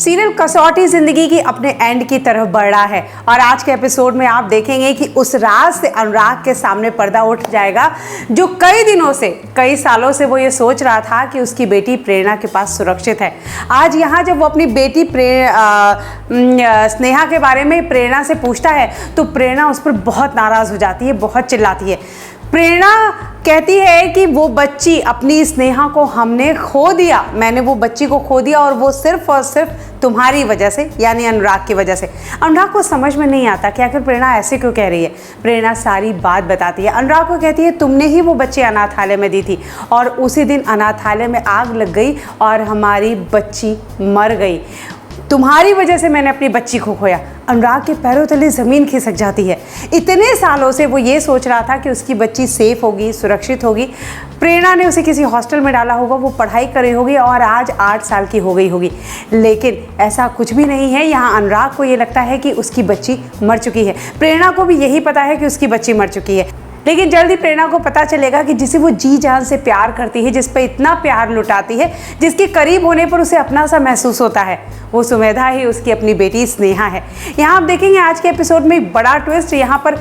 Serial कसौटी जिंदगी की अपने एंड की तरफ बढ़ रहा है और आज के एपिसोड में आप देखेंगे कि उस राज से अनुराग के सामने पर्दा उठ जाएगा जो कई दिनों से, कई सालों से वो ये सोच रहा था कि उसकी बेटी प्रेरणा के पास सुरक्षित है। आज यहाँ जब वो अपनी बेटी स्नेहा के बारे में प्रेरणा से पूछता है तो प्रेरणा उस पर बहुत नाराज हो जाती है, बहुत चिल्लाती है। प्रेरणा कहती है कि वो बच्ची अपनी स्नेहा को हमने खो दिया, मैंने वो बच्ची को खो दिया और वो सिर्फ और सिर्फ तुम्हारी वजह से, यानी अनुराग की वजह से। अनुराग को समझ में नहीं आता कि आखिर प्रेरणा ऐसे क्यों कह रही है। प्रेरणा सारी बात बताती है। अनुराग को कहती है तुमने ही वो बच्ची अनाथालय में दी थी और उसी दिन अनाथालय में आग लग गई और हमारी बच्ची मर गई। तुम्हारी वजह से मैंने अपनी बच्ची को खोया। अनुराग के पैरों तले ज़मीन खिसक जाती है। इतने सालों से वो ये सोच रहा था कि उसकी बच्ची सेफ होगी, सुरक्षित होगी। प्रेरणा ने उसे किसी हॉस्टल में डाला होगा, वो पढ़ाई कर रही होगी और आज 8 साल की हो गई होगी। लेकिन ऐसा कुछ भी नहीं है। यहाँ अनुराग को ये लगता है कि उसकी बच्ची मर चुकी है। प्रेरणा को भी यही पता है कि उसकी बच्ची मर चुकी है। लेकिन जल्दी प्रेरणा को पता चलेगा कि जिसे वो जी जान से प्यार करती है, जिस पे इतना प्यार लुटाती है, जिसके करीब होने पर उसे अपना सा महसूस होता है, वो सुमेधा ही उसकी अपनी बेटी स्नेहा है। यहाँ आप देखेंगे आज के एपिसोड में एक बड़ा ट्विस्ट। यहाँ पर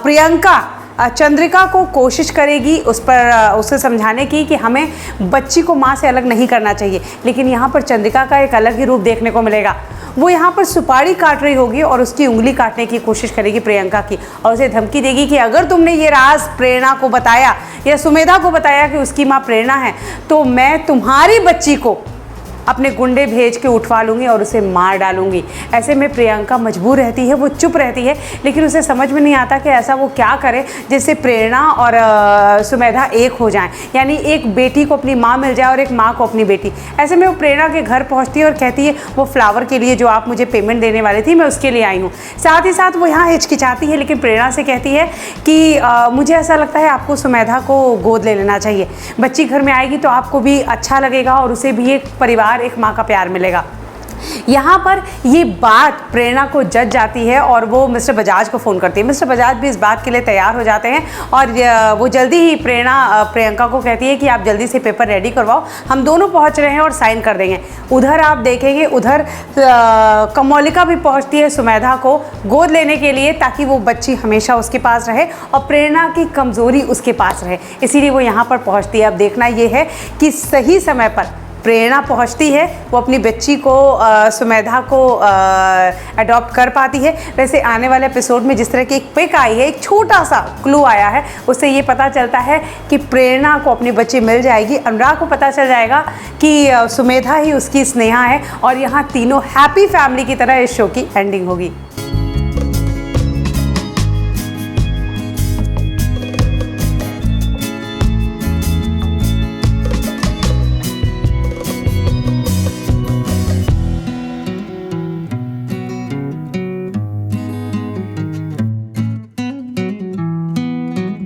प्रियंका चंद्रिका को कोशिश करेगी उसे समझाने की कि हमें बच्ची को माँ से अलग नहीं करना चाहिए। लेकिन यहाँ पर चंद्रिका का एक अलग ही रूप देखने को मिलेगा। वो यहाँ पर सुपारी काट रही होगी और उसकी उंगली काटने की कोशिश करेगी प्रियंका की और उसे धमकी देगी कि अगर तुमने ये राज प्रेरणा को बताया या सुमेधा को बताया कि उसकी माँ प्रेरणा है तो मैं तुम्हारी बच्ची को अपने गुंडे भेज के उठवा लूँगी और उसे मार डालूंगी। ऐसे में प्रियंका मजबूर रहती है, वो चुप रहती है, लेकिन उसे समझ में नहीं आता कि ऐसा वो क्या करे जिससे प्रेरणा और सुमेधा एक हो जाएं, यानी एक बेटी को अपनी माँ मिल जाए और एक माँ को अपनी बेटी। ऐसे में वो प्रेरणा के घर पहुँचती है और कहती है वो फ्लावर के लिए जो आप मुझे पेमेंट देने वाली थी, मैं उसके लिए आई हूँ। साथ ही साथ वो यहाँ हिचकिचाती है, लेकिन प्रेरणा से कहती है कि मुझे ऐसा लगता है आपको सुमेधा को गोद ले लेना चाहिए। बच्ची घर में आएगी तो आपको भी अच्छा लगेगा और उसे भी एक परिवार, एक माँ का प्यार मिलेगा। यहाँ पर ये बात प्रेरणा को जज जाती है और वो मिस्टर बजाज को फ़ोन करती है। मिस्टर बजाज भी इस बात के लिए तैयार हो जाते हैं और वो जल्दी ही प्रियंका को कहती है कि आप जल्दी से पेपर रेडी करवाओ, हम दोनों पहुँच रहे हैं और साइन कर देंगे। उधर आप देखेंगे, उधर कमोलिका भी पहुँचती है सुमेधा को गोद लेने के लिए ताकि वो बच्ची हमेशा उसके पास रहे और प्रेरणा की कमज़ोरी उसके पास रहे, इसीलिए वो यहाँ पर पहुँचती है। अब देखना ये है कि सही समय पर प्रेरणा पहुंचती है, वो अपनी बच्ची को सुमेधा को अडॉप्ट कर पाती है। वैसे आने वाले एपिसोड में जिस तरह की एक पिक आई है, एक छोटा सा क्लू आया है, उससे ये पता चलता है कि प्रेरणा को अपनी बच्ची मिल जाएगी। अनुराग को पता चल जाएगा कि सुमेधा ही उसकी स्नेहा है और यहाँ तीनों हैप्पी फैमिली की तरह इस शो की एंडिंग होगी।